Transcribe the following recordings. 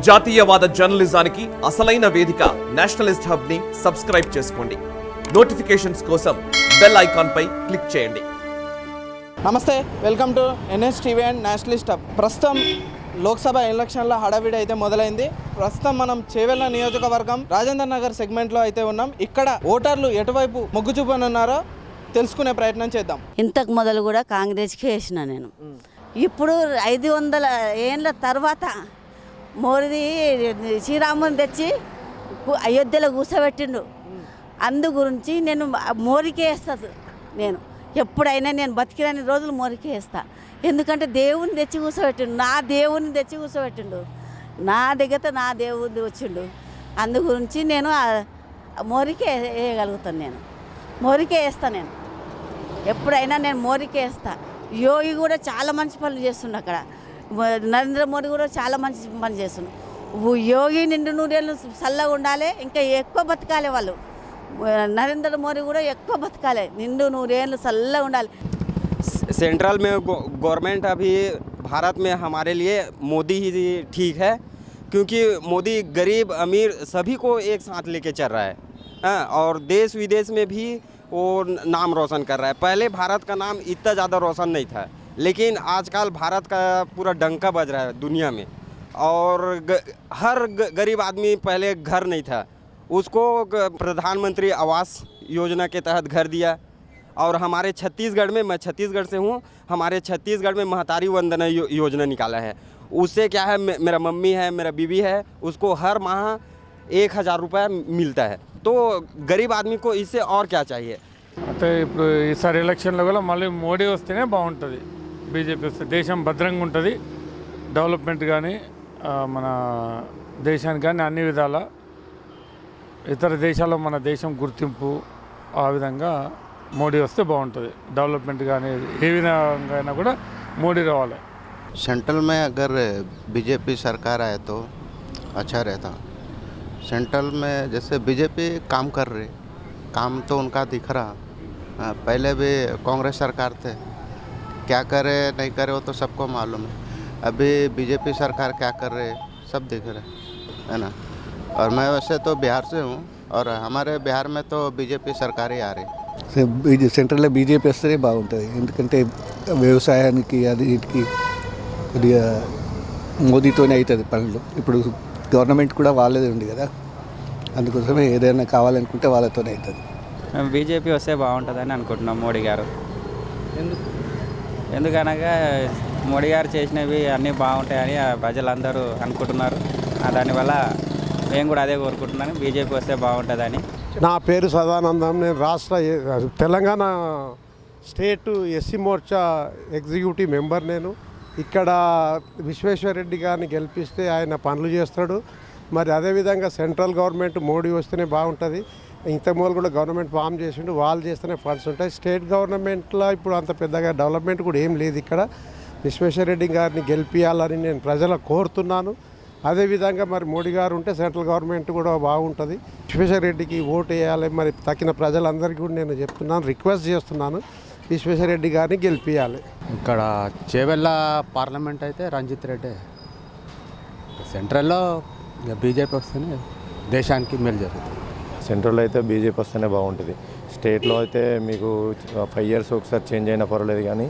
జాతీయవాద జర్నలిజానికి అసలైన వేదిక నేషనలిస్ట్ హబ్ ని సబ్స్క్రైబ్ చేసుకోండి. నోటిఫికేషన్స్ కోసం బెల్ ఐకాన్ పై క్లిక్ చేయండి. నమస్తే, welcome to NSTV and Nationalist hub. ప్రస్తుతం లోక్సభ ఎలక్షన్ల హడావిడి అయితే మొదలైంది. ప్రస్తుతం మనం చేవెళ్ల నియోజకవర్గం రాజేందర్ నగర్ సెగ్మెంట్లో అయితే ఉన్నాం. ఇక్కడ ఓటర్లు ఎటువైపు మొగ్గు చూపనున్నారో తెలుసుకునే ప్రయత్నం చేద్దాం. ఇంతకు మొదలు కూడా కాంగ్రెస్కి వేసిన నేను. ఇప్పుడు 500 ఏళ్ళ తర్వాత మోదీ శ్రీరాముని తెచ్చి అయోధ్యలో కూర్చోబెట్టిండు. అందు గురించి నేను మోదీకే వేస్తాను. నేను ఎప్పుడైనా నేను బతికిరాని రోజులు మోదీకే వేస్తా. ఎందుకంటే దేవుని తెచ్చి కూర్చోబెట్టిండు, నా దేవుని తెచ్చి కూర్చోబెట్టిండు, నా దగ్గర నా దేవుడు వచ్చిండు. అందు గురించి నేను మోదీకే వేయగలుగుతాను. నేను మోదీకే వేస్తాను. నేను ఎప్పుడైనా నేను మోదీకే వేస్తా. యోగి కూడా చాలా మంచి పనులు చేస్తుండు. అక్కడ నరేంద్ర మోదీ కూడా చాలా మంచి పని చేస్తుండు. యోగి నిండు నూరేళ్ళు చల్లగా ఉండాలి, ఇంకా ఎక్కువ బతకాలి. వాళ్ళు नरेंद्र मोदी కూడా ఎక్కువ బతకాలి, నిండు నూరేళ్ళు చల్లగా ఉండాలి. सेंट्रल में गवर्नमेंट अभी भारत में हमारे लिए मोदी ही ठीक है, क्योंकि मोदी गरीब अमीर सभी को एक साथ लेके चल रहा है और देश विदेश में भी वो नाम रोशन कर रहा है. पहले भारत का नाम इतना ज़्यादा रोशन नहीं था, लेकिन आजकल भारत का पूरा डंका बज रहा है दुनिया में. और हर गरीब आदमी पहले घर नहीं था, उसको प्रधानमंत्री आवास योजना के तहत घर दिया. और हमारे छत्तीसगढ़ में, मैं छत्तीसगढ़ से हूँ, हमारे छत्तीसगढ़ में महतारी वंदना योजना निकाला है. उससे क्या है, मेरा मम्मी है, मेरा बीबी है, उसको हर माह 1000 रुपये मिलता है. तो गरीब आदमी को इससे और क्या चाहिए. అంటే ఇప్పుడు ఈసారి ఎలక్షన్లో కూడా మళ్ళీ మోడీ వస్తేనే బాగుంటుంది. బీజేపీ వస్తే దేశం భద్రంగా ఉంటుంది. డెవలప్మెంట్ కానీ మన దేశానికి కానీ అన్ని విధాల ఇతర దేశాల్లో మన దేశం గుర్తింపు ఆ విధంగా మోడీ వస్తే బాగుంటుంది. డెవలప్మెంట్ కానీ ఏ విధంగా అయినా కూడా మోడీ రావాలి. सेंट्रल में अगर बीजेपी सरकार आए तो अच्छा रहता. सेंट्रल में जैसे बीजेपी काम कर रहे, काम तो उनका दिख रहा. पहले भी कांग्रेस सरकार थे, क्या करे नहीं करे वो तो सबको मालूम है. अभी बीजेपी सरकार क्या कर रहे सब दिख रहे है ना. और मैं वैसे तो बिहार से हूँ और हमारे बिहार में तो बीजेपी सरकार ही आ रही. సెంట్రల్లో బీజేపీ వస్తేనే బాగుంటుంది. ఎందుకంటే వ్యవసాయానికి అది వీటికి కొద్దిగా మోదీతోనే అవుతుంది పనులు. ఇప్పుడు గవర్నమెంట్ కూడా వాళ్ళదే ఉంది కదా, అందుకోసమే ఏదైనా కావాలనుకుంటే వాళ్ళతోనే అవుతుంది. బీజేపీ వస్తే బాగుంటుందని అనుకుంటున్నాం. మోడీ గారు ఎందుకనగా మోడీ గారు చేసినవి అన్నీ బాగుంటాయని ప్రజలందరూ అనుకుంటున్నారు. దానివల్ల మేము కూడా అదే కోరుకుంటున్నాను, బీజేపీ వస్తే బాగుంటుందని. నా పేరు సదానందం. నేను Telangana state SC Morcha executive member. నేను ఇక్కడ విశ్వేశ్వరరెడ్డి గారిని గెలిపిస్తే ఆయన పనులు చేస్తాడు. మరి అదేవిధంగా సెంట్రల్ గవర్నమెంట్ మోడీ వస్తేనే బాగుంటుంది. ఇంతకుముందు కూడా గవర్నమెంట్ ఫామ్ చేసిండు, వాళ్ళు చేస్తేనే ఫండ్స్ ఉంటాయి. స్టేట్ గవర్నమెంట్లో ఇప్పుడు అంత పెద్దగా డెవలప్మెంట్ కూడా ఏం లేదు. ఇక్కడ విశ్వేశ్వరరెడ్డి గారిని గెలిపించాలని నేను ప్రజలకు కోరుతున్నాను. అదేవిధంగా మరి మోడీ గారు ఉంటే సెంట్రల్ గవర్నమెంట్ కూడా బాగుంటుంది. విశ్వేశ్వరరెడ్డికి ఓటు వేయాలి. మరి తక్కిన ప్రజలందరికీ కూడా నేను చెప్తున్నాను, రిక్వెస్ట్ చేస్తున్నాను, విశ్వేశ్వరరెడ్డి గారిని గెలిపించాలి. ఇక్కడ చేవెళ్ళ పార్లమెంట్ అయితే రంజిత్ రెడ్డి. సెంట్రల్లో బీజేపీ వస్తేనే దేశానికి మేలు జరుగుతుంది. సెంట్రల్లో అయితే బీజేపీ వస్తేనే బాగుంటుంది. స్టేట్లో అయితే మీకు 5 years ఒకసారి చేంజ్ అయినా పర్వాలేదు, కానీ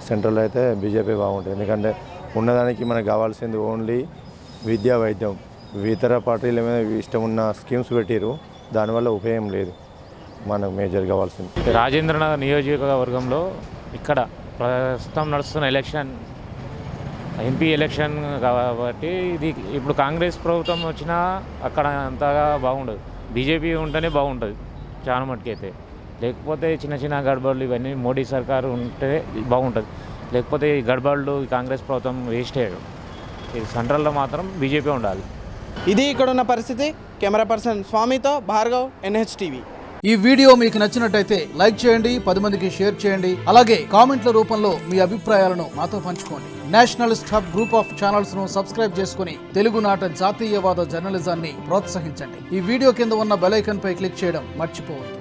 సెంట్రల్లో అయితే బీజేపీ బాగుంటుంది. ఎందుకంటే ఉన్నదానికి మనకు కావాల్సింది ఓన్లీ విద్యా, వైద్యం. ఇతర పార్టీల మీద ఇష్టం ఉన్న స్కీమ్స్ పెట్టిరు, దానివల్ల ఉపయోగం లేదు. మనకు మేజర్ కావాల్సింది రాజేంద్రనగర్ నియోజకవర్గంలో ఇక్కడ ప్రస్తుతం నడుస్తున్న ఎలక్షన్ ఎంపీ ఎలక్షన్ కాబట్టి ఇది ఇప్పుడు కాంగ్రెస్ ప్రభుత్వం వచ్చినా అక్కడ అంతగా బాగుండదు. బీజేపీ ఉంటేనే బాగుంటుంది చాలా మటుకైతే. లేకపోతే చిన్న చిన్న గడబడులు ఇవన్నీ మోడీ సర్కారు ఉంటే బాగుంటుంది. లేకపోతే ఈ గడబడులు కాంగ్రెస్ ప్రభుత్వం వేస్ట్ అయ్యాడు. ఇది సెంట్రల్లో మాత్రం బీజేపీ ఉండాలి. ఇది ఇక్కడ ఉన్న పరిస్థితి. కెమెరా పర్సన్ స్వామితో భార్గవ్, NHTV. ఈ వీడియో మీకు నచ్చినట్టయితే లైక్ చేయండి, 10 మందికి షేర్ చేయండి. అలాగే కామెంట్ల రూపంలో మీ అభిప్రాయాలను మాతో పంచుకోండి. Nationalist hub group of channels ను సబ్స్క్రైబ్ చేసుకుని తెలుగునాట జాతీయవాద జర్నలిజాన్ని ప్రోత్సహించండి. ఈ వీడియో కింద ఉన్న బెల్ ఐకాన్ పై క్లిక్ చేయడం మర్చిపోవద్దు.